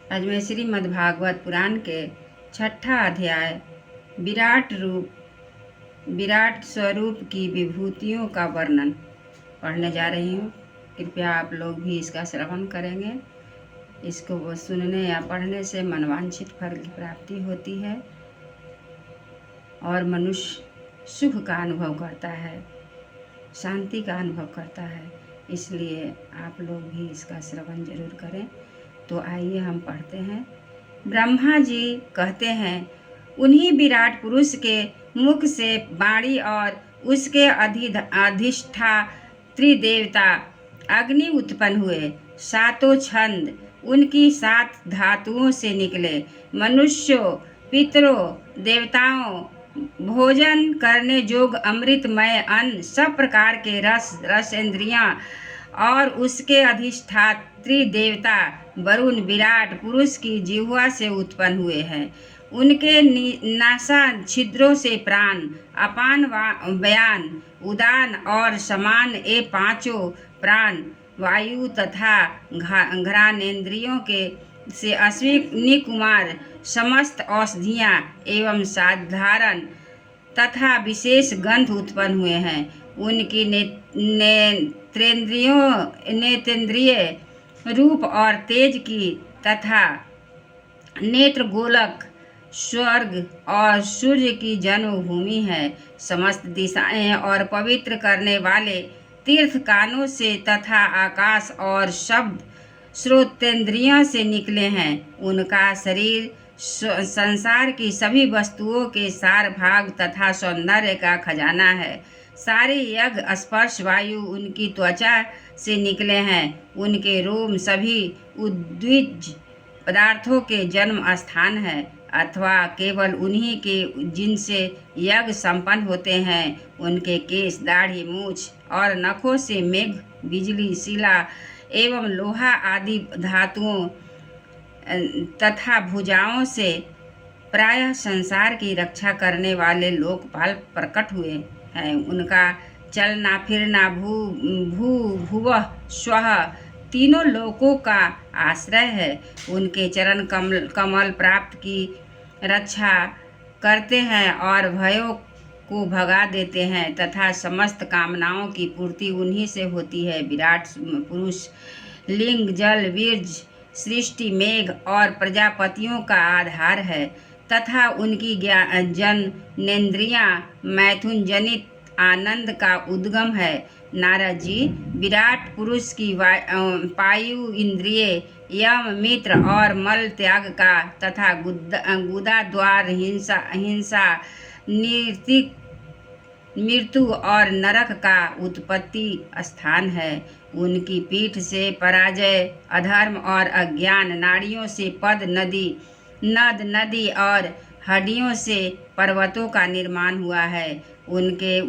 आज मैं श्रीमद्भागवत पुराण के 6ठा अध्याय विराट स्वरूप की विभूतियों का वर्णन पढ़ने जा रही हूँ। कृपया आप लोग भी इसका श्रवण करेंगे। इसको सुनने या पढ़ने से मनवांछित फल की प्राप्ति होती है और मनुष्य सुख का अनुभव करता है, शांति का अनुभव करता है। इसलिए आप लोग भी इसका श्रवण जरूर करें। तो आइए हम पढ़ते हैं। ब्रह्मा जी कहते हैं, उन्हीं विराट पुरुष के मुख से वाणी और उसके अधिष्ठा त्रिदेवता अग्नि उत्पन्न हुए। सातों छंद उनकी 7 धातुओं से निकले। मनुष्यों, पितरों, देवताओं भोजन करने योग्य अमृतमय अन्न, सब प्रकार के रसेंद्रियां और उसके अधिष्ठात्री देवता वरुण विराट पुरुष की जिह्वा से उत्पन्न हुए हैं। उनके नासा छिद्रों से प्राण, अपान, व्यान, उदान और समान ये पांचों प्राण वायु तथा घ्राणेन्द्रियों के से अश्विनी कुमार समस्त औषधियाँ एवं साधारण तथा विशेष गंध उत्पन्न हुए हैं। उनकी नेत्रेंद्रिय रूप और तेज की तथा नेत्र गोलक स्वर्ग और सूर्य की जन्मभूमि है। समस्त दिशाएं और पवित्र करने वाले तीर्थ कानों से तथा आकाश और शब्द श्रोतेंद्रियों से निकले हैं। उनका शरीर संसार की सभी वस्तुओं के सार भाग तथा सौंदर्य का खजाना है। सारे यज्ञ स्पर्श वायु उनकी त्वचा से निकले हैं। उनके रोम सभी उद्विज पदार्थों के जन्म स्थान है, अथवा केवल उन्हीं के जिनसे यज्ञ संपन्न होते हैं। उनके केश, दाढ़ी, मूछ और नखों से मेघ, बिजली, शिला एवं लोहा आदि धातुओं तथा भुजाओं से प्रायः संसार की रक्षा करने वाले लोकपाल प्रकट हुए हैं। उनका चलना फिरना भूवः स्वः तीनों लोकों का आश्रय है। उनके चरण कमल प्राप्त की रक्षा करते हैं और भयों को भगा देते हैं तथा समस्त कामनाओं की पूर्ति उन्हीं से होती है। विराट पुरुष लिंग, जल, वीर्य, सृष्टि, मेघ और प्रजापतियों का आधार है तथा उनकी जनेंद्रियां मैथुन जनित आनंद का उद्गम है। नारद जी, विराट पुरुष की पायु इंद्रिय यम, मित्र और मल त्याग का तथा गुदा द्वार हिंसा मृत्यु और नरक का उत्पत्ति स्थान है। उनकी पीठ से पराजय, अधर्म और अज्ञान, नाड़ियों से पद, नदी और हड्डियों से पर्वतों का निर्माण हुआ है। उनके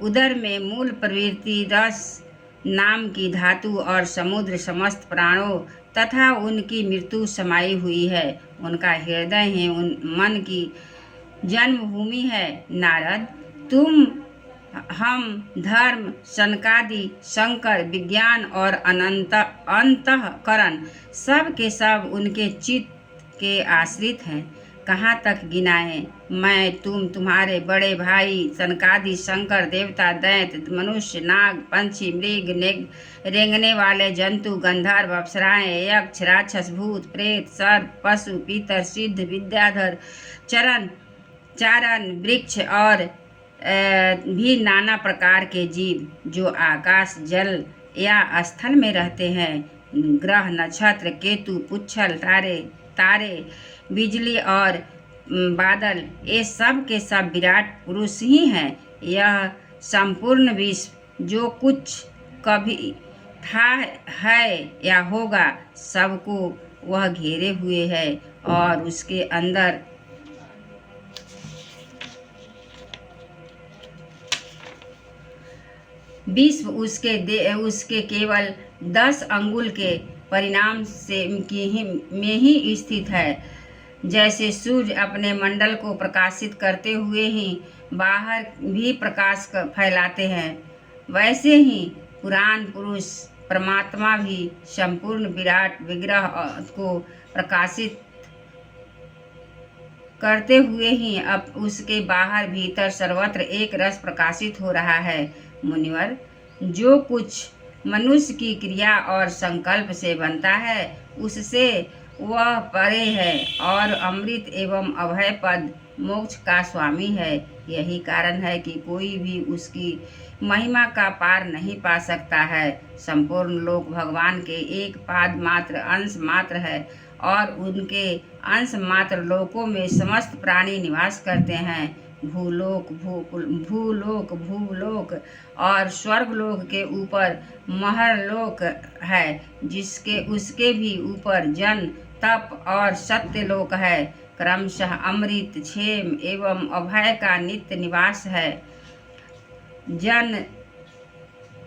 उदर में मूल प्रवृत्ति रस नाम की धातु और समुद्र समस्त प्राणों तथा उनकी मृत्यु समाई हुई है। उनका हृदय है मन की जन्मभूमि है। नारद, तुम, हम, धर्म, सनकादि, शंकर, विज्ञान और अंतःकरण सब के सब उनके चित्त के आश्रित हैं। कहाँ तक गिनाएं? मैं, तुम, तुम्हारे बड़े भाई सनकादि, शंकर, देवता, दैत्य, मनुष्य, नाग, पंछी, मृग, रेंगने वाले जंतु, गंधर्व, अप्सराएं, यक्ष, राक्षस, भूत, प्रेत, सर्प, पशु, पीतर, सिद्ध, विद्याधर, चारण, वृक्ष और भी नाना प्रकार के जीव जो आकाश, जल या स्थल में रहते हैं। ग्रह, नक्षत्र, केतु, पुच्छल, तारे, बिजली और बादल, ये सब के सब विराट पुरुष ही हैं। यह संपूर्ण विश्व जो कुछ कभी था, है या होगा, सबको वह घेरे हुए है और उसके अंदर विश्व उसके केवल 10 अंगुल के परिणाम से में ही स्थित है। जैसे सूर्य अपने मंडल को प्रकाशित करते हुए ही बाहर भी प्रकाश फैलाते हैं, वैसे ही पुराण पुरुष परमात्मा भी संपूर्ण विराट विग्रह को प्रकाशित करते हुए ही अब उसके बाहर भीतर सर्वत्र एक रस प्रकाशित हो रहा है। मुनिवर, जो कुछ मनुष्य की क्रिया और संकल्प से बनता है उससे वह परे है और अमृत एवं अभय पद मोक्ष का स्वामी है। यही कारण है कि कोई भी उसकी महिमा का पार नहीं पा सकता है। संपूर्ण लोक भगवान के एक पाद मात्र अंश मात्र है और उनके अंश मात्र लोकों में समस्त प्राणी निवास करते हैं। भूलोक भूलोक और स्वर्गलोक के ऊपर महरलोक है, जिसके उसके भी ऊपर जन तप और सत्यलोक है। क्रमशः अमृत क्षेम एवं अभय का नित्य निवास है। जन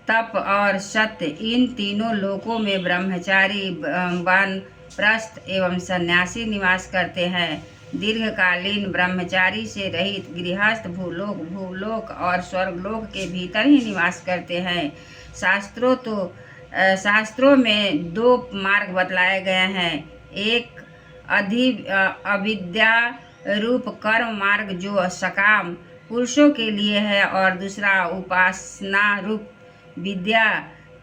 तप और सत्य इन तीनों लोकों में ब्रह्मचारी वानप्रस्थ एवं सन्यासी निवास करते हैं। दीर्घकालीन ब्रह्मचारी से रहित गृहस्थ भूलोक और स्वर्गलोक के भीतर ही निवास करते हैं। शास्त्रों में दो मार्ग बतलाए गए हैं, एक अविद्या रूप कर्म मार्ग जो सकाम पुरुषों के लिए है और दूसरा उपासना रूप विद्या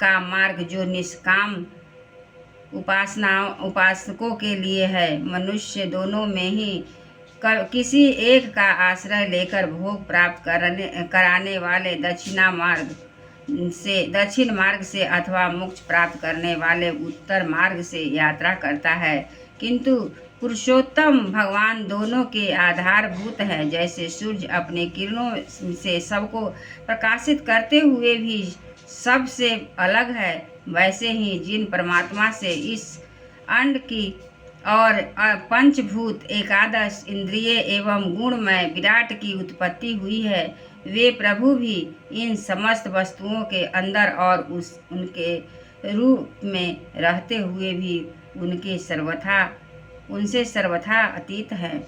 का मार्ग जो निष्काम उपासकों के लिए है। मनुष्य दोनों में ही किसी एक का आश्रय लेकर भोग प्राप्त कराने वाले दक्षिण मार्ग से अथवा मोक्ष प्राप्त करने वाले उत्तर मार्ग से यात्रा करता है। किंतु पुरुषोत्तम भगवान दोनों के आधारभूत है। जैसे सूर्य अपने किरणों से सबको प्रकाशित करते हुए भी सबसे अलग है, वैसे ही जिन परमात्मा से इस अंड की और पंचभूत एकादश इंद्रिय एवं गुणमय विराट की उत्पत्ति हुई है, वे प्रभु भी इन समस्त वस्तुओं के अंदर और उनके रूप में रहते हुए भी उनसे सर्वथा अतीत है।